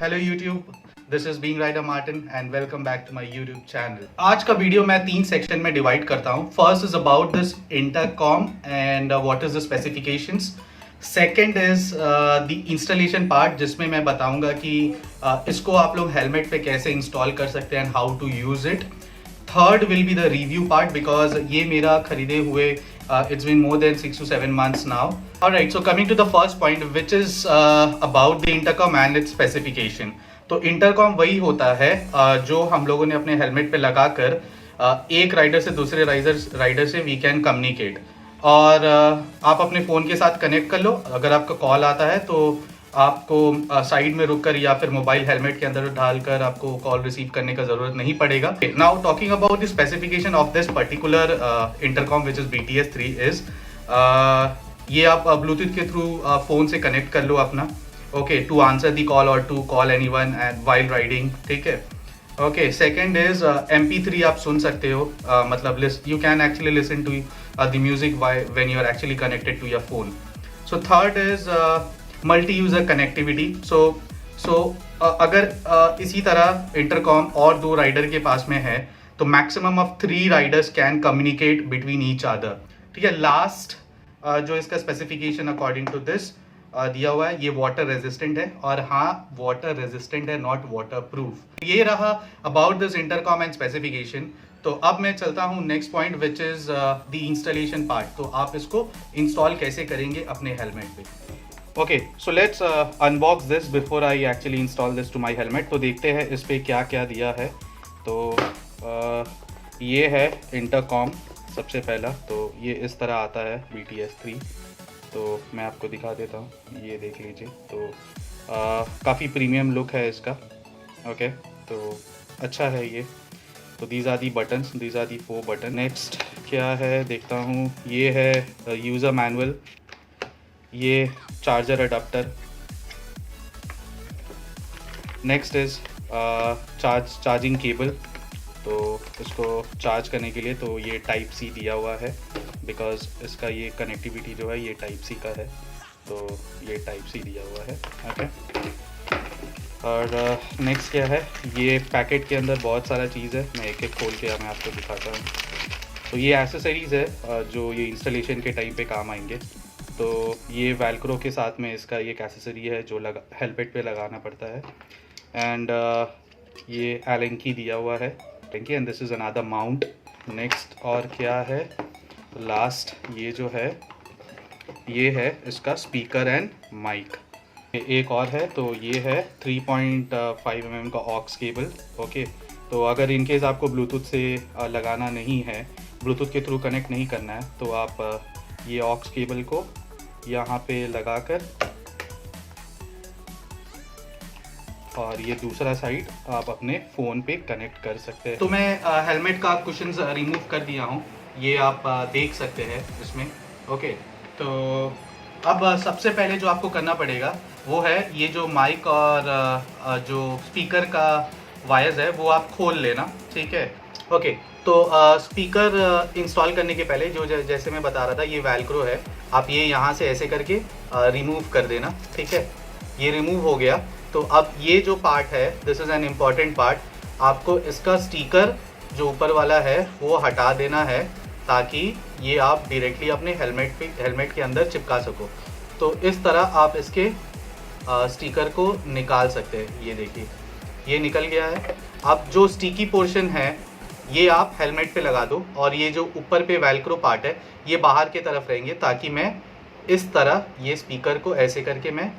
Hello YouTube, this is being rider Martin and welcome back to my YouTube channel. आज का video मैं 3 section में divide करता हूँ। First is about this intercom and what is the specifications. Second is the installation part, जिसमें मैं बताऊंगा कि इसको आप लोग हेलमेट पे कैसे इंस्टॉल कर सकते हैं, how to use it. Third will be the review part because ये मेरा खरीदे हुए it's been more than 6 to 7 months now. Alright, so coming to the first point, which is about the intercom and its specification. तो intercom वही होता है जो हम लोगों ने अपने हेलमेट पे लगाकर एक राइडर से दूसरे राइडर से वी कैन कम्युनिकेट। और आप अपने फ़ोन के साथ कनेक्ट कर लो। अगर आपका कॉल आता है तो आपको साइड में रुककर या फिर मोबाइल हेलमेट के अंदर डालकर आपको कॉल रिसीव करने का ज़रूरत नहीं पड़ेगा। Now talking about the specification of this particular intercom which is BTS3 is, ये आप ब्लूटूथ के थ्रू फ़ोन से कनेक्ट कर लो अपना, okay, to answer the call और to call anyone and while riding, ठीक है। ओके, सेकंड इज MP3 आप सुन सकते हो, मतलब you can actually listen to the music when you are actually connected to your phone. So third is multi user connectivity. So अगर इसी तरह intercom और 2 राइडर के पास में है तो maximum of 3 Riders can communicate between each other, ठीक है। लास्ट जो इसका स्पेसिफिकेशन अकॉर्डिंग टू दिस दिया हुआ है, ये वाटर रेजिस्टेंट है, और हाँ, वाटर रेजिस्टेंट है, नॉट वाटर प्रूफ। ये रहा about this intercom and specification. तो अब मैं चलता हूँ next point which is the installation part. तो आप इसको इंस्टॉल कैसे करेंगे अपने हेलमेट पे। Okay, so let's unbox this before I actually install this to my helmet. तो देखते हैं इस पर क्या क्या दिया है। तो ये है इंटरकॉम सबसे पहला। तो ये इस तरह आता है BTS3। तो मैं आपको दिखा देता हूँ, ये देख लीजिए। तो काफ़ी प्रीमियम लुक है इसका, ओके। तो अच्छा है ये। तो these are the buttons, these are the 4 button. Next क्या है देखता हूँ, ये है यूज़र मैनुअल, ये charger adapter. Next is charging cable. तो इसको चार्ज करने के लिए तो ये टाइप C दिया हुआ है बिकॉज इसका ये कनेक्टिविटी जो है ये टाइप C का है। तो ये टाइप C दिया हुआ है, ओके। और नेक्स्ट क्या है, ये पैकेट के अंदर बहुत सारा चीज़ है, मैं एक एक खोल के मैं आपको दिखाता हूँ। तो ये एसेसरीज़ है जो ये इंस्टॉलेशन के टाइम पे काम आएंगे। तो ये वेलक्रो के साथ में इसका ये एक एसेसरी है जो हेलमेट पे लगाना पड़ता है। एंड ये एलन की दिया हुआ है, and this is another mount. Next और क्या है, लास्ट ये जो है ये है इसका स्पीकर एंड माइक। एक और है, तो ये है 3.5 mm का ऑक्स केबल, ओके। तो अगर इनकेस आपको ब्लूटूथ से लगाना नहीं है, ब्लूटूथ के थ्रू कनेक्ट नहीं करना है, तो आप ये ऑक्स केबल को यहाँ पे लगाकर और ये दूसरा साइड आप अपने फ़ोन पे कनेक्ट कर सकते हैं। तो मैं हेलमेट का कुशन्स रिमूव कर दिया हूँ, ये आप देख सकते हैं इसमें, ओके। तो अब सबसे पहले जो आपको करना पड़ेगा वो है ये जो माइक और जो स्पीकर का वायर्स है वो आप खोल लेना, ठीक है, ओके। तो स्पीकर इंस्टॉल करने के पहले जो जैसे मैं बता रहा था, ये वेलक्रो है, आप ये यहाँ से ऐसे करके रिमूव कर देना, ठीक है। ये रिमूव हो गया। तो अब ये जो पार्ट है, this is an important part, आपको इसका स्टिकर जो ऊपर वाला है वो हटा देना है ताकि ये आप डायरेक्टली अपने हेलमेट के अंदर चिपका सको। तो इस तरह आप इसके स्टिकर को निकाल सकते हैं। ये देखिए, ये निकल गया है। अब जो स्टिकी पोर्शन है ये आप हेलमेट पे लगा दो, और ये जो ऊपर पे वेलक्रो पार्ट है ये बाहर की तरफ रहेंगे, ताकि मैं इस तरह ये स्पीकर को ऐसे करके मैं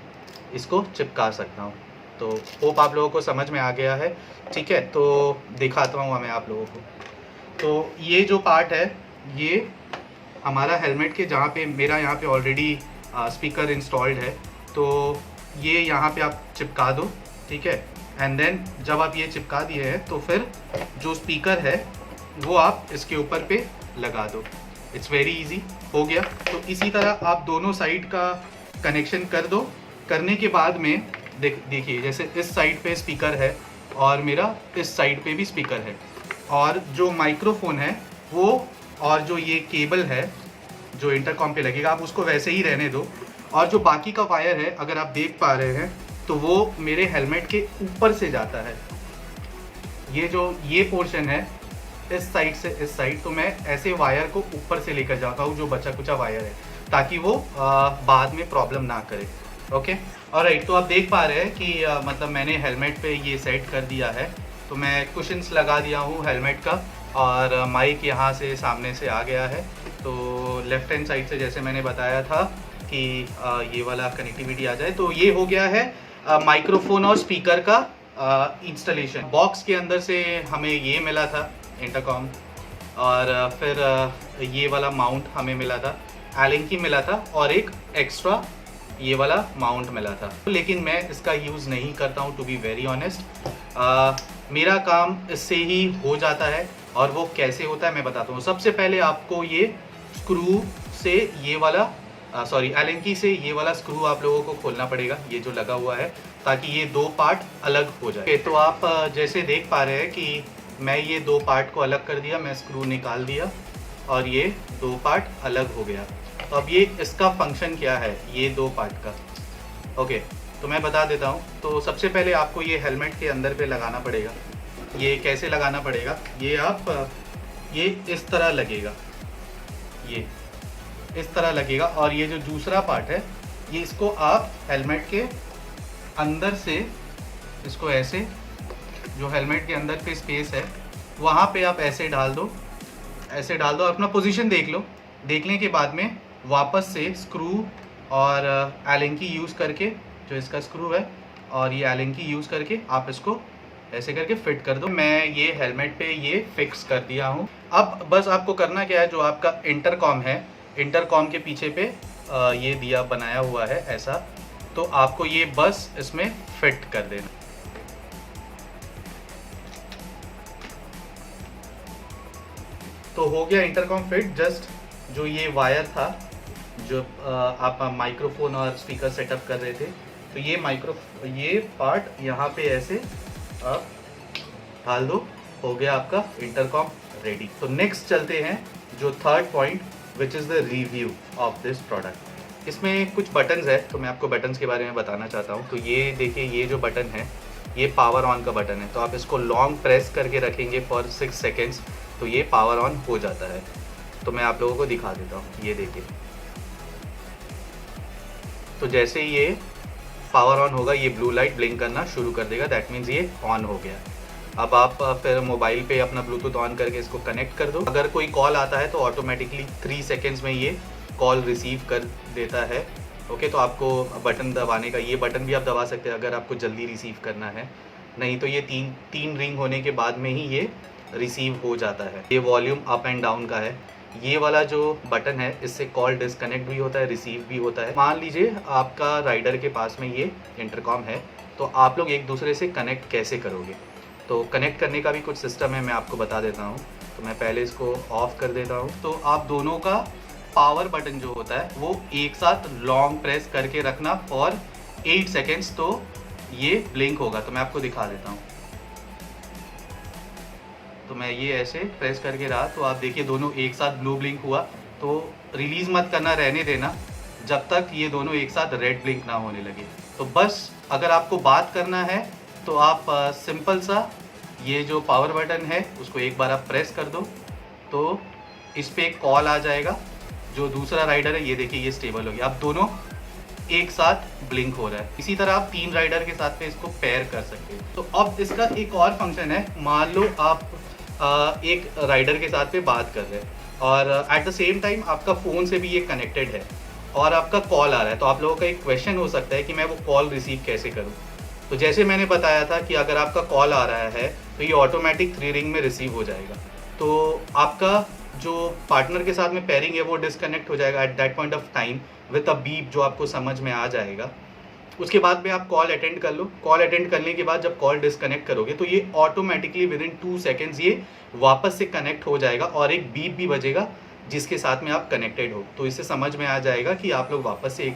इसको चिपका सकता हूँ। तो होप आप लोगों को समझ में आ गया है, ठीक है। तो दिखाता हूँ मैं आप लोगों को। तो ये जो पार्ट है ये हमारा हेलमेट के, जहाँ पे मेरा यहाँ पे ऑलरेडी स्पीकर इंस्टॉल्ड है, तो ये यहाँ पे आप चिपका दो, ठीक है। एंड देन जब आप ये चिपका दिए हैं तो फिर जो स्पीकर है वो आप इसके ऊपर पे लगा दो। इट्स वेरी इजी, हो गया। तो इसी तरह आप दोनों साइड का कनेक्शन कर दो। करने के बाद में देखिए, जैसे इस साइड पे स्पीकर है और मेरा इस साइड पे भी स्पीकर है, और जो माइक्रोफोन है वो और जो ये केबल है जो इंटरकॉम पे लगेगा आप उसको वैसे ही रहने दो। और जो बाकी का वायर है, अगर आप देख पा रहे हैं, तो वो मेरे हेलमेट के ऊपर से जाता है। ये पोर्शन है इस साइड से इस साइड, तो मैं ऐसे वायर को ऊपर से लेकर जाता हूँ, जो बचा कुचा वायर है, ताकि वो बाद में प्रॉब्लम ना करे। Okay, alright. तो आप देख पा रहे हैं कि मतलब मैंने हेलमेट पे ये सेट कर दिया है। तो मैं कुशन्स लगा दिया हूँ हेलमेट का, और माइक यहाँ से सामने से आ गया है। तो लेफ्ट हैंड साइड से जैसे मैंने बताया था कि ये वाला कनेक्टिविटी आ जाए, तो ये हो गया है माइक्रोफोन और स्पीकर का इंस्टॉलेशन। बॉक्स के अंदर से हमें ये मिला था इंटरकॉम, और फिर ये वाला माउंट हमें मिला था, एलन की मिला था, और एक एक्स्ट्रा ये वाला माउंट मिला था। लेकिन मैं इसका यूज़ नहीं करता हूँ, टू बी वेरी ऑनेस्ट। मेरा काम इससे ही हो जाता है, और वो कैसे होता है मैं बताता हूँ। सबसे पहले आपको ये स्क्रू से ये वाला एलन की से ये वाला स्क्रू आप लोगों को खोलना पड़ेगा, ये जो लगा हुआ है, ताकि ये दो पार्ट अलग हो जाए। तो आप जैसे देख पा रहे हैं कि मैं ये दो पार्ट को अलग कर दिया, मैं स्क्रू निकाल दिया और ये दो पार्ट अलग हो गया। तो अब ये इसका फंक्शन क्या है, ये दो पार्ट का। ओके, तो मैं बता देता हूँ। तो सबसे पहले आपको ये हेलमेट के अंदर पे लगाना पड़ेगा। ये कैसे लगाना पड़ेगा, ये इस तरह लगेगा, ये इस तरह लगेगा। और ये जो दूसरा पार्ट है, ये इसको आप हेलमेट के अंदर से, इसको ऐसे, जो हेलमेट के अंदर पे स्पेस है वहाँ पे आप ऐसे डाल दो, ऐसे डाल दो। अपना पोजीशन देख लो। देखने के बाद में वापस से स्क्रू और एलन की यूज़ करके, जो इसका स्क्रू है और ये एलन की यूज़ करके आप इसको ऐसे करके फिट कर दो। मैं ये हेलमेट पे ये फिक्स कर दिया हूँ। अब बस आपको करना क्या है, जो आपका इंटरकॉम है, इंटरकॉम के पीछे पे ये दिया बनाया हुआ है ऐसा, तो आपको ये बस इसमें फिट कर देना। तो हो गया इंटरकॉम फिट। जस्ट जो ये वायर था, जो आप माइक्रोफोन और स्पीकर सेटअप कर रहे थे, तो ये पार्ट यहाँ पे ऐसे आप डाल दो, हो गया आपका इंटरकॉम रेडी। तो नेक्स्ट चलते हैं जो third point, which is the review of this product. इसमें कुछ बटन्स है, तो मैं आपको बटन्स के बारे में बताना चाहता हूँ। तो ये देखिए, ये जो बटन है ये पावर ऑन का बटन है। तो आप इसको लॉन्ग प्रेस करके रखेंगे फॉर 6 सेकेंड्स, तो ये पावर ऑन हो जाता है। तो मैं आप लोगों को दिखा देता हूँ, ये देखिए। तो जैसे ही ये पावर ऑन होगा, ये ब्लू लाइट ब्लिंक करना शुरू कर देगा, दैट मीन्स ये ऑन हो गया। अब आप फिर मोबाइल पे अपना ब्लूटूथ ऑन करके इसको कनेक्ट कर दो। अगर कोई कॉल आता है तो ऑटोमेटिकली 3 सेकेंड्स में ये कॉल रिसीव कर देता है। ओके, तो आपको बटन दबाने का, ये बटन भी आप दबा सकते हैं अगर आपको जल्दी रिसीव करना है, नहीं तो ये तीन रिंग होने के बाद में ही ये रिसीव हो जाता है। ये वॉल्यूम अप एंड डाउन का है। ये वाला जो बटन है, इससे कॉल डिस्कनेक्ट भी होता है, रिसीव भी होता है। मान लीजिए आपका राइडर के पास में ये इंटरकॉम है, तो आप लोग एक दूसरे से कनेक्ट कैसे करोगे। तो कनेक्ट करने का भी कुछ सिस्टम है, मैं आपको बता देता हूँ। तो मैं पहले इसको ऑफ कर देता हूँ। तो आप दोनों का पावर बटन जो होता है वो एक साथ लॉन्ग प्रेस करके रखना फॉर 8 सेकेंड्स, तो ये ब्लिंक होगा। तो मैं आपको दिखा देता हूँ। तो मैं ये ऐसे प्रेस करके रहा, तो आप देखिए दोनों एक साथ ब्लू ब्लिंक हुआ। तो रिलीज़ मत करना, रहने देना जब तक ये दोनों एक साथ रेड ब्लिंक ना होने लगे। तो बस अगर आपको बात करना है तो आप सिंपल सा ये जो पावर बटन है उसको एक बार आप प्रेस कर दो, तो इस पर एक कॉल आ जाएगा। जो दूसरा राइडर है, ये देखिए ये स्टेबल हो गया। अब दोनों एक साथ ब्लिंक हो रहा है। इसी तरह आप 3 राइडर के साथ में इसको पेयर कर सकते हैं। तो अब इसका एक और फंक्शन है। मान लो आप एक राइडर के साथ में बात कर रहे हैं और एट द सेम टाइम आपका फ़ोन से भी ये कनेक्टेड है और आपका कॉल आ रहा है। तो आप लोगों का एक क्वेश्चन हो सकता है कि मैं वो कॉल रिसीव कैसे करूँ। तो जैसे मैंने बताया था कि अगर आपका कॉल आ रहा है तो ये ऑटोमेटिक 3 रिंग में रिसीव हो जाएगा। तो आपका जो पार्टनर के साथ में पेयरिंग है वो डिस्कनेक्ट हो जाएगा at that point of time with a beep, जो आपको समझ में आ जाएगा। उसके बाद में आप कॉल अटेंड कर लो। कॉल अटेंड करने के बाद जब कॉल डिस्कनेक्ट करोगे तो ये ऑटोमेटिकली विद इन 2 सेकेंड्स ये वापस से कनेक्ट हो जाएगा और एक बीप भी बजेगा जिसके साथ में आप कनेक्टेड हो। तो इससे समझ में आ जाएगा कि आप लोग वापस से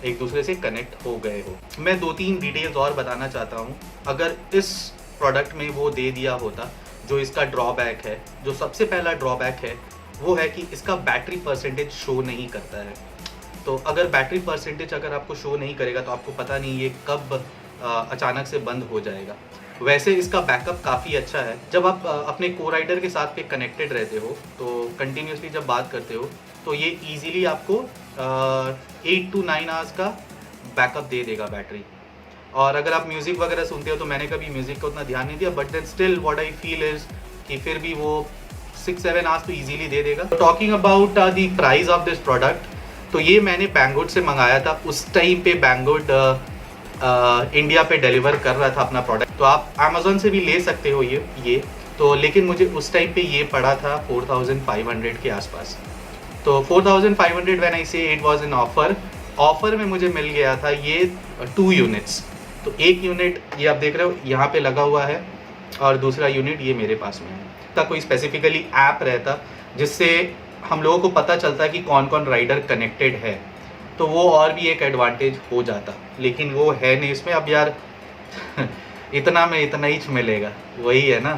एक दूसरे से कनेक्ट हो गए हो। मैं 2-3 डिटेल्स और बताना चाहता हूँ। अगर इस प्रोडक्ट में वो दे दिया होता, जो इसका ड्रॉबैक है, जो सबसे पहला ड्रॉबैक है वो है कि इसका बैटरी परसेंटेज शो नहीं करता है। तो अगर बैटरी परसेंटेज अगर आपको शो नहीं करेगा तो आपको पता नहीं ये कब अचानक से बंद हो जाएगा। वैसे इसका बैकअप काफ़ी अच्छा है। जब आप अपने को राइडर के साथ पे कनेक्टेड रहते हो तो कंटिन्यूसली जब बात करते हो तो ये इजीली आपको 8 to 9 आवर्स का बैकअप दे देगा बैटरी। और अगर आप म्यूज़िक वगैरह सुनते हो तो मैंने कभी म्यूज़िक को उतना ध्यान नहीं दिया, but then still what I feel is कि फिर भी वो 6-7 आवर्स तो इजीली दे देगा। Talking about the price of this product, तो ये मैंने बैंगवुड से मंगाया था। उस टाइम पे बैंगवुड इंडिया पे डिलीवर कर रहा था अपना प्रोडक्ट। तो आप अमेज़ॉन से भी ले सकते हो ये तो, लेकिन मुझे उस टाइम पे ये पड़ा था 4500 के आसपास। तो 4500 व्हेन आई से इट वाज इन ऑफर में मुझे मिल गया था ये 2 यूनिट्स। तो एक यूनिट ये आप देख रहे हो यहाँ पे लगा हुआ है और दूसरा यूनिट ये मेरे पास में है। का कोई स्पेसिफिकली ऐप रहता जिससे हम लोगों को पता चलता कि कौन कौन राइडर कनेक्टेड है, तो वो और भी एक एडवांटेज हो जाता, लेकिन वो है नहीं इसमें। अब यार इतना में इतना ही मिलेगा, वही है ना।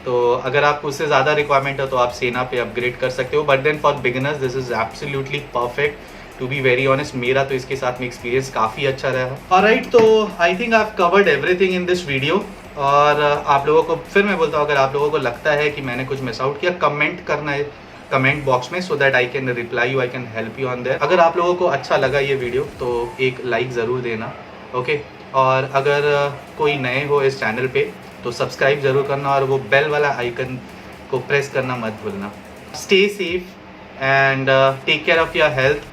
तो अगर आपको उससे ज़्यादा रिक्वायरमेंट है तो आप सेना पे अपग्रेड कर सकते हो, but then for beginners this is absolutely perfect. To be very honest, मेरा तो इसके साथ में एक्सपीरियंस काफ़ी अच्छा रहा। ऑलराइट, तो I think I have covered everything in this video. और आप लोगों को फिर मैं बोलता हूँ, अगर आप लोगों को लगता है कि मैंने कुछ मिस आउट किया, कमेंट करना है कमेंट बॉक्स में, so that I can reply you, I can help you on their. अगर आप लोगों को अच्छा लगा ये वीडियो तो एक लाइक ज़रूर देना, ओके। और अगर कोई नए हो इस चैनल पे तो सब्सक्राइब ज़रूर करना और वो बेल वाला आइकन को प्रेस करना मत भूलना। Stay safe and take care of your health.